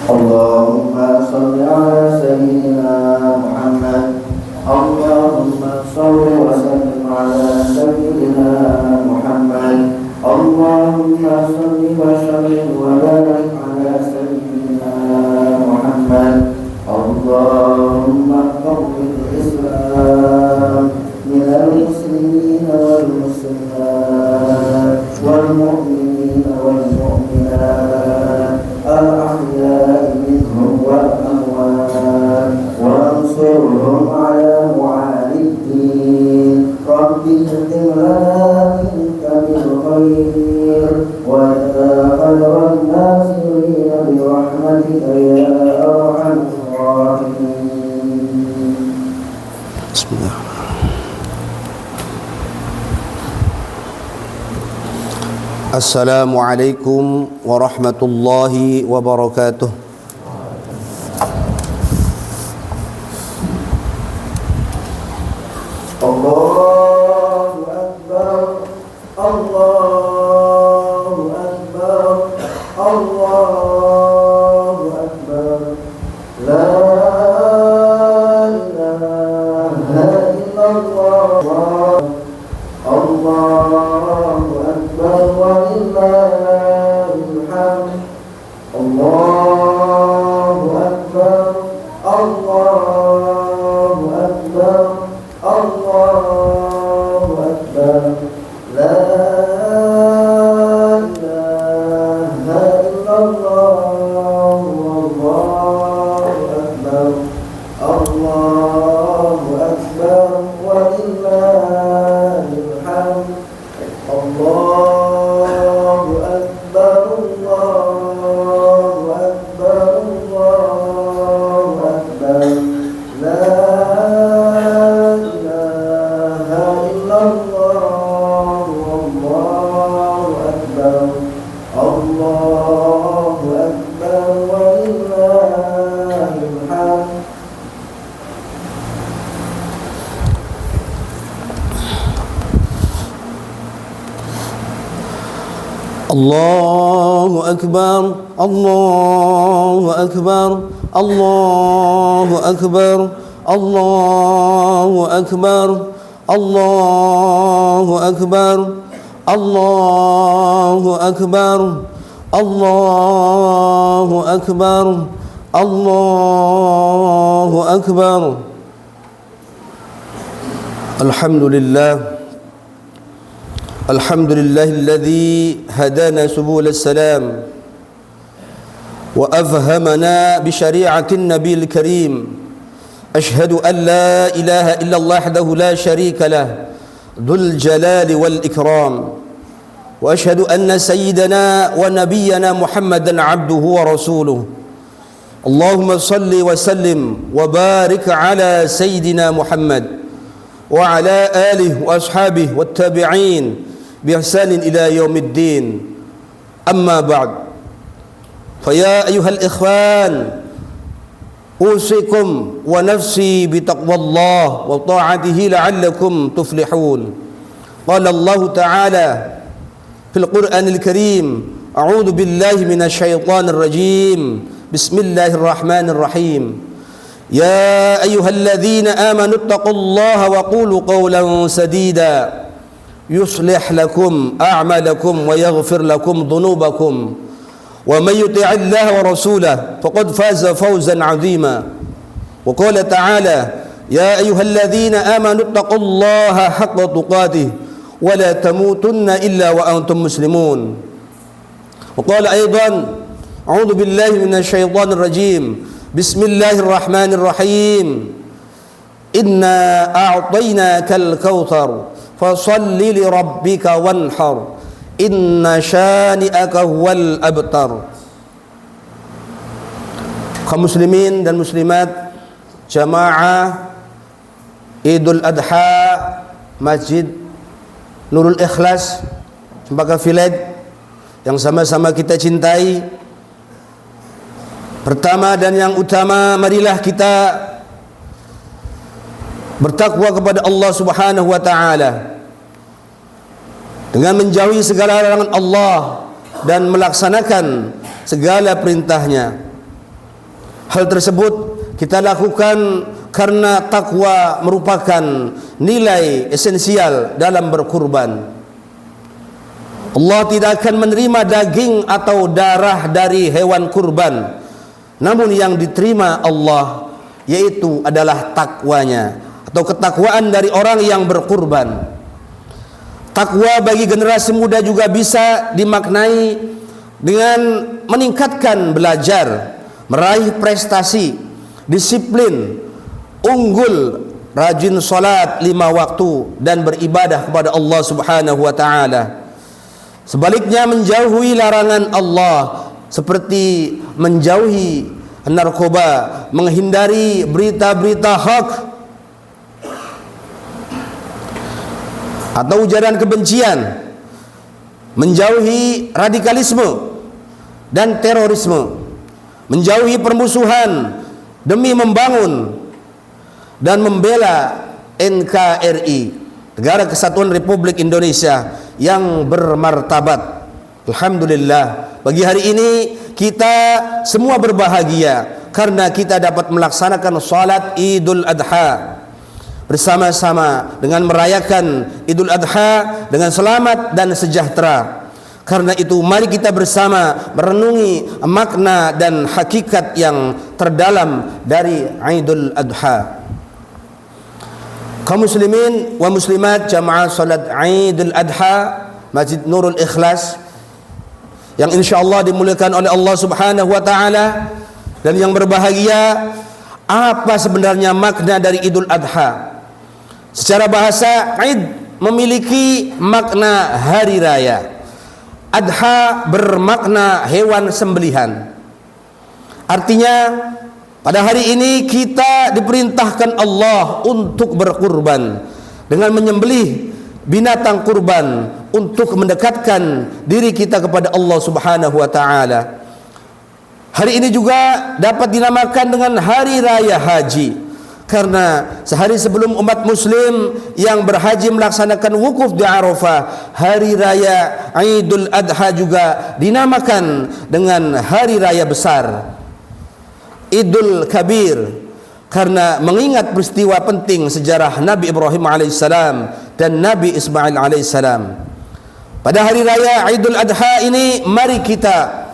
اللهم صل على سيدنا محمد. اللهم صل وسلم على سيدنا محمد. اللهم صل وسلم وبارك على سيدنا محمد. اللهم قوم الإسلام من المسلمين والمسلمات والمؤمنين والمؤمنات الأحياء منهم والأموات وانصرهم على معادي الدين. رب اختم لنا منك بالخير ويا خير الناصرين برحمتك يا أرحم الراحمين. بسم الله. Assalamualaikum warahmatullahi wabarakatuh. Allahu Akbar, Allahu Akbar, Allahu Akbar. La ilaha illallah. Allahu Akbar walillahil hamd. Allahu Akbar, Allahu Akbar, Allahu Akbar. La ilaha illallah. Allahu Akbar, Allahu Akbar walillahil hamd. Allahu Akbar, Allahu Akbar, Allahu Akbar. La ilaha illallah. Allahu Akbar, Allahu Akbar walillahil hamd. Allahu Akbar, Allahu Akbar, Allahu Akbar, Allahu Akbar, Allahu Akbar, Allahu Akbar, Allahu Akbar, Allahu Akbar. Alhamdulillah. الحمد لله الذي هدانا سبل السلام وأفهمنا بشريعة النبي الكريم. أشهد أن لا إله إلا الله وحده لا شريك له ذو الجلال والإكرام. وأشهد أن سيدنا ونبينا محمدا عبده ورسوله. اللهم صل وسلم وبارك على سيدنا محمد وعلى آله وأصحابه والتابعين بإحسان إلى يوم الدين. أما بعد، فيا أيها الإخوان، أوصيكم ونفسي بتقوى الله وطاعته لعلكم تفلحون. قال الله تعالى في القرآن الكريم: أعوذ بالله من الشيطان الرجيم. بسم الله الرحمن الرحيم. يا أيها الذين آمنوا اتقوا الله وقولوا قولا سديدا يصلح لكم أعمالكم ويغفر لكم ذنوبكم ومن يطع الله ورسوله فقد فاز فوزا عظيما. وقال تعالى: يا أيها الذين آمنوا اتقوا الله حق تقاته ولا تموتن إلا وأنتم مسلمون. وقال أيضا: أعوذ بالله من الشيطان الرجيم. بسم الله الرحمن الرحيم. إنا أعطيناك الكوثر فصل لربك وانحر إن شانئك هو الأبتر. Kaum muslimin dan muslimat jamaah Idul Adha Masjid Nurul Ikhlas Cempaka Village yang sama-sama kita cintai. Pertama dan yang utama, marilah kita bertakwa kepada Allah Subhanahu wa taala dengan menjauhi segala larangan Allah dan melaksanakan segala perintahnya. Hal tersebut kita lakukan karena takwa merupakan nilai esensial dalam berkurban. Allah tidak akan menerima daging atau darah dari hewan kurban, namun yang diterima Allah yaitu adalah takwanya atau ketakwaan dari orang yang berkurban. Takwa bagi generasi muda juga bisa dimaknai dengan meningkatkan belajar, meraih prestasi, disiplin, unggul, rajin salat 5 waktu dan beribadah kepada Allah Subhanahu wa taala. Sebaliknya menjauhi larangan Allah seperti menjauhi narkoba, menghindari berita-berita hoax atau ujaran kebencian, menjauhi radikalisme dan terorisme, menjauhi permusuhan demi membangun dan membela NKRI, Negara Kesatuan Republik Indonesia yang bermartabat. Alhamdulillah, bagi hari ini kita semua berbahagia karena kita dapat melaksanakan salat Idul Adha bersama-sama dengan merayakan Idul Adha dengan selamat dan sejahtera. Karena itu mari kita bersama merenungi makna dan hakikat yang terdalam dari Idul Adha. Kaum muslimin wa muslimat jamaah salat Idul Adha Masjid Nurul Ikhlas yang insyaallah dimuliakan oleh Allah Subhanahu wa taala, dan yang berbahagia, apa sebenarnya makna dari Idul Adha? Secara bahasa, Id memiliki makna hari raya. Adha bermakna hewan sembelihan. Artinya pada hari ini kita diperintahkan Allah untuk berkurban dengan menyembelih binatang kurban untuk mendekatkan diri kita kepada Allah Subhanahu wa taala. Hari ini juga dapat dinamakan dengan hari raya haji, karena sehari sebelum umat muslim yang berhaji melaksanakan wukuf di Arafah, hari raya Idul Adha juga dinamakan dengan hari raya besar, Idul Kabir, karena mengingat peristiwa penting sejarah Nabi Ibrahim alaihissalam dan Nabi Ismail alaihissalam. Pada hari raya Idul Adha ini, mari kita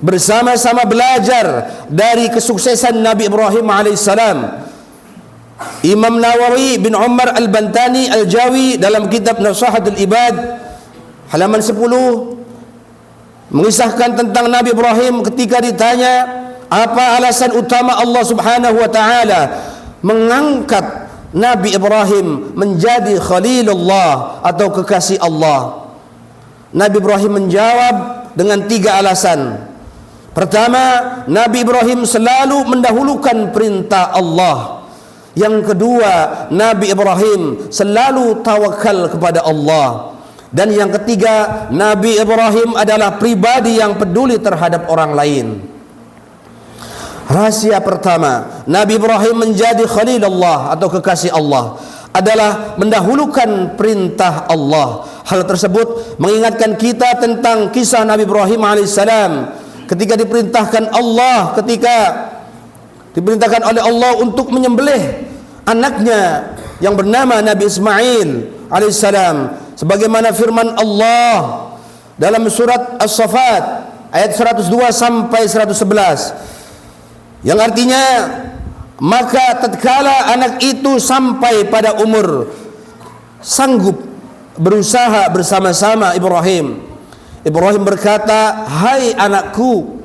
bersama-sama belajar dari kesuksesan Nabi Ibrahim alaihissalam. Imam Nawawi bin Umar Al-Bantani Al-Jawi dalam kitab Nasihatul Ibad halaman 10 mengisahkan tentang Nabi Ibrahim ketika ditanya apa alasan utama Allah Subhanahu wa taala mengangkat Nabi Ibrahim menjadi Khalilullah atau kekasih Allah. Nabi Ibrahim menjawab dengan 3 alasan. Pertama, Nabi Ibrahim selalu mendahulukan perintah Allah. Yang kedua, Nabi Ibrahim selalu tawakal kepada Allah. Dan yang ketiga, Nabi Ibrahim adalah pribadi yang peduli terhadap orang lain. Rahasia pertama, Nabi Ibrahim menjadi Khalilullah atau kekasih Allah adalah mendahulukan perintah Allah. Hal tersebut mengingatkan kita tentang kisah Nabi Ibrahim alaihissalam ketika diperintahkan oleh Allah untuk menyembelih anaknya yang bernama Nabi Ismail alaihissalam, sebagaimana firman Allah dalam surat As-Saffat ayat 102 sampai 111, yang artinya, maka tatkala anak itu sampai pada umur sanggup berusaha bersama-sama Ibrahim berkata, "Hai anakku,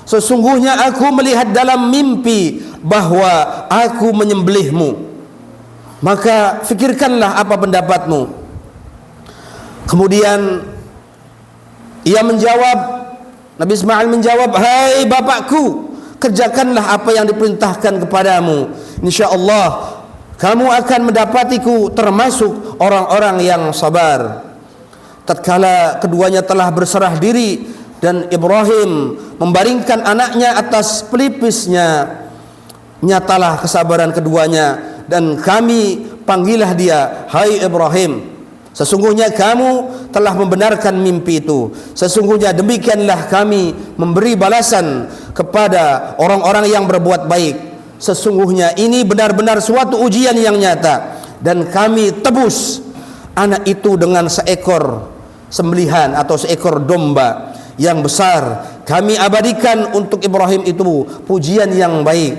sesungguhnya aku melihat dalam mimpi bahwa aku menyembelihmu. Maka fikirkanlah apa pendapatmu." Kemudian ia menjawab, Nabi Ismail menjawab, "Hai bapakku, kerjakanlah apa yang diperintahkan kepadamu. InsyaAllah kamu akan mendapatiku termasuk orang-orang yang sabar." Tatkala keduanya telah berserah diri dan Ibrahim membaringkan anaknya atas pelipisnya, nyatalah kesabaran keduanya, dan kami panggillah dia, "Hai Ibrahim, sesungguhnya kamu telah membenarkan mimpi itu. Sesungguhnya demikianlah kami memberi balasan kepada orang-orang yang berbuat baik. Sesungguhnya ini benar-benar suatu ujian yang nyata, dan kami tebus anak itu dengan seekor sembelihan atau seekor domba yang besar. Kami abadikan untuk Ibrahim itu pujian yang baik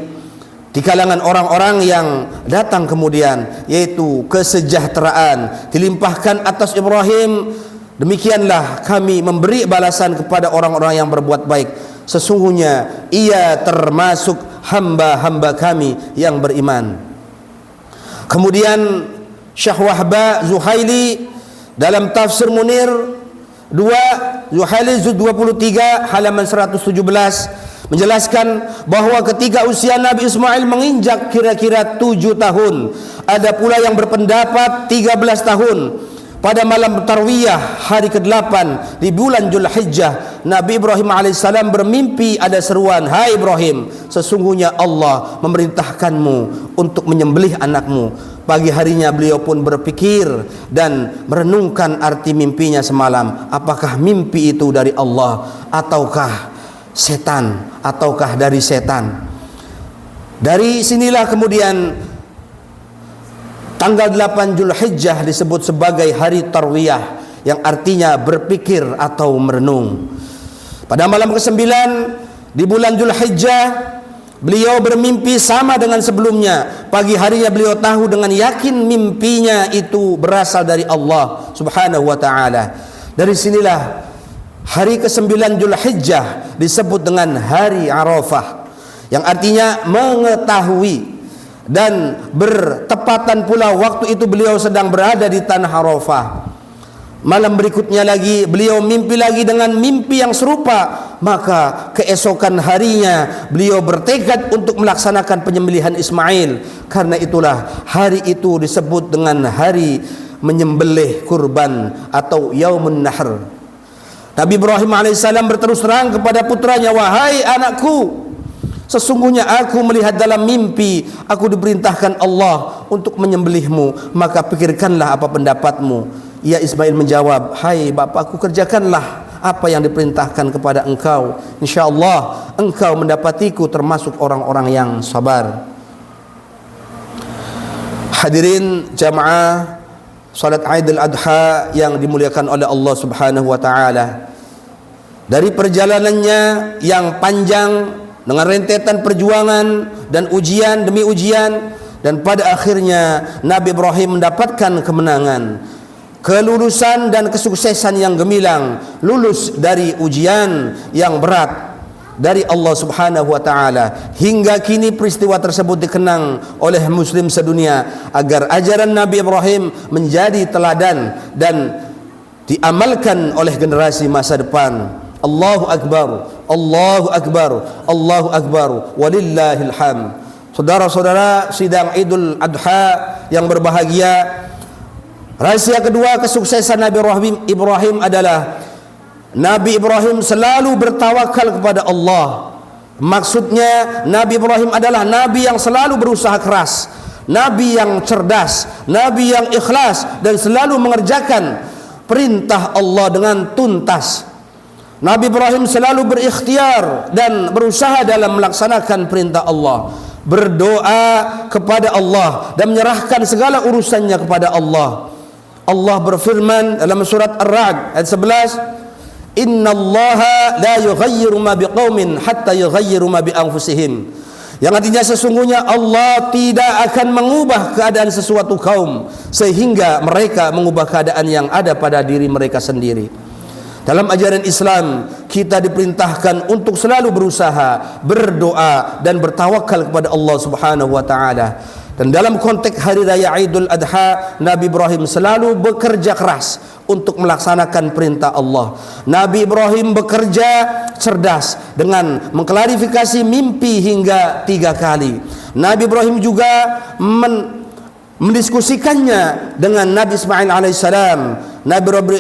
di kalangan orang-orang yang datang kemudian, yaitu kesejahteraan dilimpahkan atas Ibrahim. Demikianlah kami memberi balasan kepada orang-orang yang berbuat baik. Sesungguhnya ia termasuk hamba-hamba kami yang beriman. Kemudian Syekh Wahba Zuhaili dalam Tafsir Munir 2 Zuhaili juz 23 halaman 117 menjelaskan bahwa ketika usia Nabi Ismail menginjak kira-kira 7 tahun, ada pula yang berpendapat 13 tahun, pada malam Tarwiyah hari ke-8 di bulan Dzulhijjah, Nabi Ibrahim alaihissalam bermimpi ada seruan, "Hai Ibrahim, sesungguhnya Allah memerintahkanmu untuk menyembelih anakmu." Pagi harinya beliau pun berpikir dan merenungkan arti mimpinya semalam. Apakah mimpi itu dari Allah ataukah setan, ataukah dari setan? Dari sinilah kemudian tanggal 8 Dzulhijjah disebut sebagai hari Tarwiyah, yang artinya berpikir atau merenung. Pada malam ke-9 di bulan Dzulhijjah, beliau bermimpi sama dengan sebelumnya. Pagi harinya beliau tahu dengan yakin mimpinya itu berasal dari Allah Subhanahu wa taala. Dari sinilah hari ke-9 Dzulhijjah disebut dengan hari Arafah, yang artinya mengetahui, dan bertepatan pula waktu itu beliau sedang berada di tanah Arafah. Malam berikutnya lagi beliau mimpi lagi dengan mimpi yang serupa. Maka keesokan harinya beliau bertekad untuk melaksanakan penyembelihan Ismail. Karena itulah hari itu disebut dengan hari menyembelih kurban atau Yaumun Nahr. Nabi Ibrahim alaihissalam berterus terang kepada putranya, "Wahai anakku, sesungguhnya aku melihat dalam mimpi aku diperintahkan Allah untuk menyembelihmu, maka pikirkanlah apa pendapatmu." Ia Ismail menjawab, "Hai bapakku, kerjakanlah apa yang diperintahkan kepada engkau. InsyaAllah engkau mendapatiku termasuk orang-orang yang sabar." Hadirin jamaah salat Aidil Adha yang dimuliakan oleh Allah Subhanahu wa taala, dari perjalanannya yang panjang dengan rentetan perjuangan dan ujian demi ujian, dan pada akhirnya Nabi Ibrahim mendapatkan kemenangan, kelulusan dan kesuksesan yang gemilang, lulus dari ujian yang berat dari Allah Subhanahu wa taala. Hingga kini peristiwa tersebut dikenang oleh muslim sedunia agar ajaran Nabi Ibrahim menjadi teladan dan diamalkan oleh generasi masa depan. Allahu akbar, Allahu akbar, Allahu akbar, walillahil hamd. Saudara-saudara sidang Idul Adha yang berbahagia, rahasia kedua kesuksesan Nabi Ibrahim adalah Nabi Ibrahim selalu bertawakal kepada Allah. Maksudnya Nabi Ibrahim adalah Nabi yang selalu berusaha keras, Nabi yang cerdas, Nabi yang ikhlas, dan selalu mengerjakan perintah Allah dengan tuntas. Nabi Ibrahim selalu berikhtiar dan berusaha dalam melaksanakan perintah Allah, berdoa kepada Allah dan menyerahkan segala urusannya kepada Allah. Allah berfirman dalam surat Ar-Ra'd ayat 11, "Innallaha la yughayyiru ma biqaumin hatta yughayyiru ma bi anfusihim." Yang artinya sesungguhnya Allah tidak akan mengubah keadaan sesuatu kaum sehingga mereka mengubah keadaan yang ada pada diri mereka sendiri. Dalam ajaran Islam kita diperintahkan untuk selalu berusaha, berdoa dan bertawakal kepada Allah Subhanahu wa taala. Dan dalam konteks hari raya Idul Adha, Nabi Ibrahim selalu bekerja keras untuk melaksanakan perintah Allah. Nabi Ibrahim bekerja cerdas dengan mengklarifikasi mimpi hingga 3 kali. Nabi Ibrahim juga mendiskusikannya dengan Nabi Ismail alaihissalam.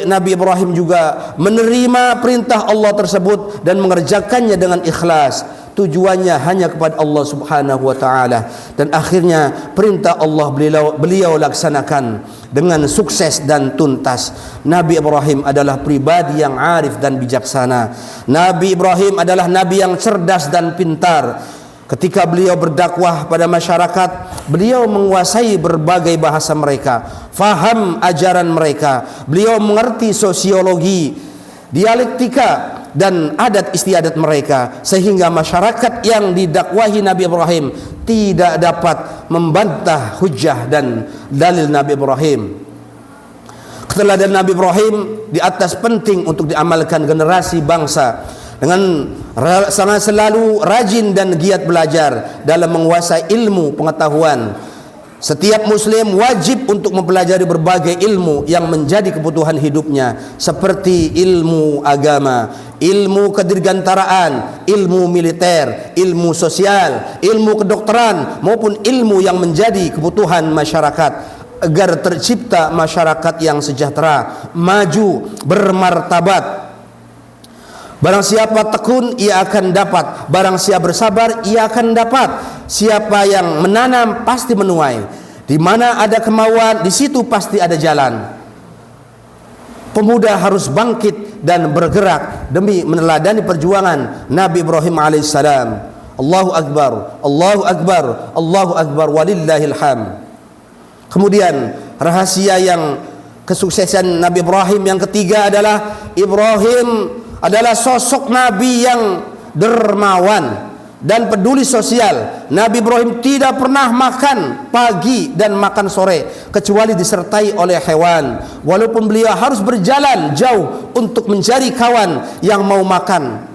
Nabi Ibrahim juga menerima perintah Allah tersebut dan mengerjakannya dengan ikhlas. tujuannya hanya kepada Allah Subhanahu wa taala, dan akhirnya perintah Allah beliau laksanakan dengan sukses dan tuntas. Nabi Ibrahim adalah pribadi yang arif dan bijaksana. Nabi Ibrahim adalah nabi yang cerdas dan pintar. Ketika beliau berdakwah pada masyarakat, beliau menguasai berbagai bahasa mereka, faham ajaran mereka. Beliau mengerti sosiologi, dialektika dan adat istiadat mereka, sehingga masyarakat yang didakwahi Nabi Ibrahim tidak dapat membantah hujjah dan dalil Nabi Ibrahim. Keteladanan Nabi Ibrahim di atas penting untuk diamalkan generasi bangsa, dengan sangat selalu rajin dan giat belajar dalam menguasai ilmu pengetahuan. Setiap muslim wajib untuk mempelajari berbagai ilmu yang menjadi kebutuhan hidupnya, seperti ilmu agama, ilmu kedirgantaraan, ilmu militer, ilmu sosial, ilmu kedokteran, maupun ilmu yang menjadi kebutuhan masyarakat, agar tercipta masyarakat yang sejahtera, maju, bermartabat. Barang siapa tekun, ia akan dapat. Barang siapa bersabar, ia akan dapat. Siapa yang menanam pasti menuai. Di mana ada kemauan, di situ pasti ada jalan. Pemuda harus bangkit dan bergerak demi meneladani perjuangan Nabi Ibrahim alaihissalam. Allahu Akbar, Allahu Akbar, Allahu Akbar, walillahil hamd. Kemudian rahasia yang kesuksesan Nabi Ibrahim yang ketiga adalah Ibrahim adalah sosok Nabi yang dermawan dan peduli sosial. Nabi Ibrahim tidak pernah makan pagi dan makan sore kecuali disertai oleh hewan, walaupun beliau harus berjalan jauh untuk mencari kawan yang mau makan.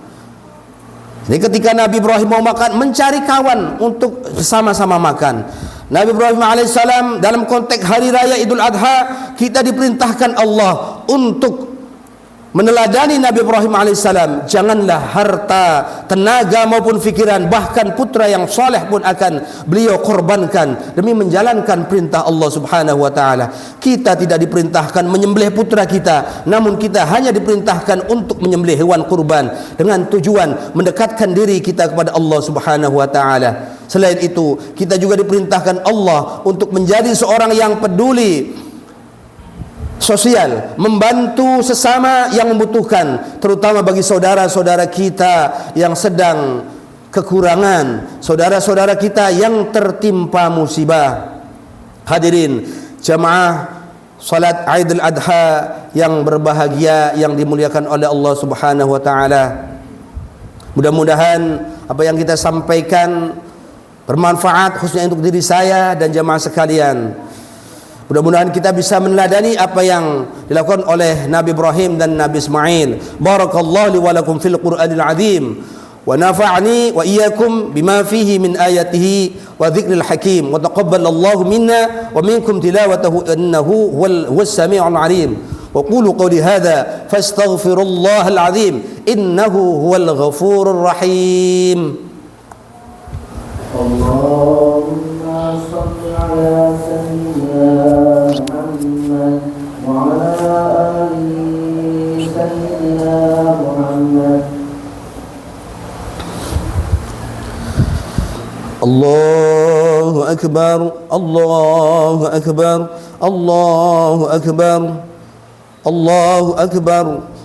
Jadi ketika Nabi Ibrahim mau makan, mencari kawan untuk sama-sama makan. Nabi Ibrahim alaihissalam dalam konteks hari raya Idul Adha, kita diperintahkan Allah untuk meneladani Nabi Ibrahim alaihissalam. Janganlah harta, tenaga maupun fikiran, bahkan putra yang soleh pun akan beliau korbankan demi menjalankan perintah Allah Subhanahu wa taala. Kita tidak diperintahkan menyembelih putra kita, namun kita hanya diperintahkan untuk menyembelih hewan kurban dengan tujuan mendekatkan diri kita kepada Allah Subhanahu wa taala. Selain itu, kita juga diperintahkan Allah untuk menjadi seorang yang peduli sosial, membantu sesama yang membutuhkan, terutama bagi saudara-saudara kita yang sedang kekurangan, saudara-saudara kita yang tertimpa musibah. Hadirin jamaah salat Idul Adha yang berbahagia, yang dimuliakan oleh Allah Subhanahu wa taala. Mudah-mudahan apa yang kita sampaikan bermanfaat, khususnya untuk diri saya dan jamaah sekalian. Mudah-mudahan kita bisa meneladani apa yang dilakukan oleh Nabi Ibrahim dan Nabi Ismail. Barakallahu li wa lakum fil Qur'anil azim, wa nafa'ani wa iyyakum bima fihi min ayatihi wa dzikril hakim, wa taqabbalallahu minna wa minkum tilawatahu innahu huwas samiul alim. Wa qulu qawli hadza fastaghfirullahal azim innahu huwal ghafurur rahim. Allahumma salli ala sayyidina Muhammad wa ala ali sayyidina Muhammad. Allahu akbar, Allahu akbar, Allahu akbar, Allahu akbar.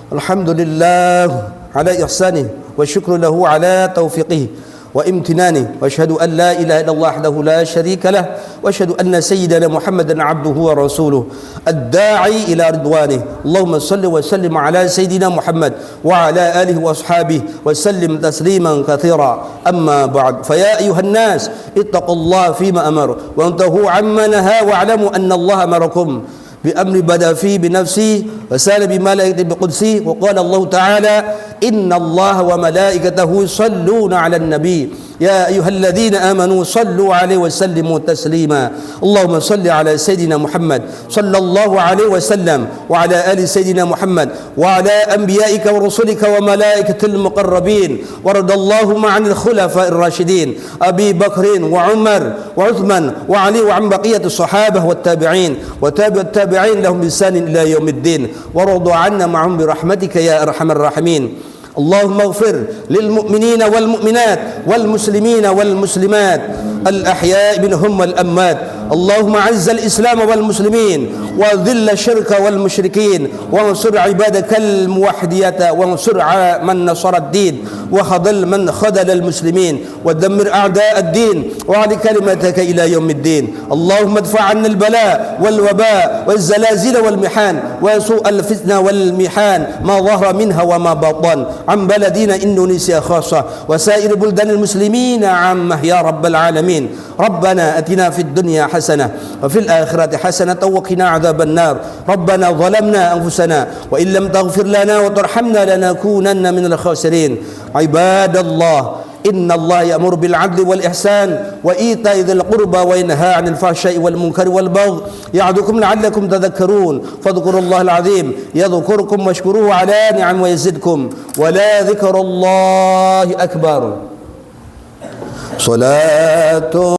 Alhamdulillah ala ihsanih wa syukru lahu ala taufiqih وامتنانه واشهد ان لا اله الا الله وحده لا شريك له واشهد ان سيدنا محمدا عبده ورسوله الداعي الى رضوانه. اللهم صل وسلم على سيدنا محمد وعلى اله واصحابه وسلم تسليما كثيرا. اما بعد، فيا ايها الناس اتقوا الله فيما امر وانتهوا عما نهى واعلموا ان الله امركم بأمر بدأ فيه بنفسه وسال بملائكته بقدسه. وقال الله تعالى إن الله وملائكته يصلون على النبي يا أيها الذين آمنوا صلوا عليه وسلموا تسليما. اللهم صل على سيدنا محمد صلى الله عليه وسلم وعلى آل سيدنا محمد وعلى أنبيائك ورسلك وملائكة المقربين. ورضى اللهم عن الخلفاء الراشدين أبي بكر وعمر وعثمان وعلي وعن بقية الصحابة والتابعين وتابع التابعين لهم بإحسان إلى يوم الدين. ورضوا عنا معهم برحمتك يا أرحم الراحمين. اللهم اغفر للمؤمنين والمؤمنات والمسلمين والمسلمات الأحياء منهم والأموات. اللهم أعز الإسلام والمسلمين وذل الشرك والمشركين وانصر عبادك الموحدية وانصر من نصر الدين وخذل من خذل المسلمين ودمر أعداء الدين وعلى كلمتك إلى يوم الدين. اللهم ادفع عنا البلاء والوباء والزلازل والمحان وسوء الفتنة والمحان ما ظهر منها وما بطن عن بلدنا إندونيسيا خاصة وسائر بلدان المسلمين عامة يا رب العالمين. ربنا أتنا في الدنيا حسنة وفي الآخرة حسنة وقنا عذاب النار. ربنا ظلمنا أنفسنا وإن لم تغفر لنا وترحمنا لنكونن من الخاسرين. عباد الله، إن الله يأمر بالعدل والإحسان وإيتاء ذي القربى وينهى عن الفحشاء والمنكر والبغي يعظكم لعلكم تذكرون. فاذكروا الله العظيم يذكركم واشكروه على نعم ويزدكم ولا ذكر الله أكبر. صلاة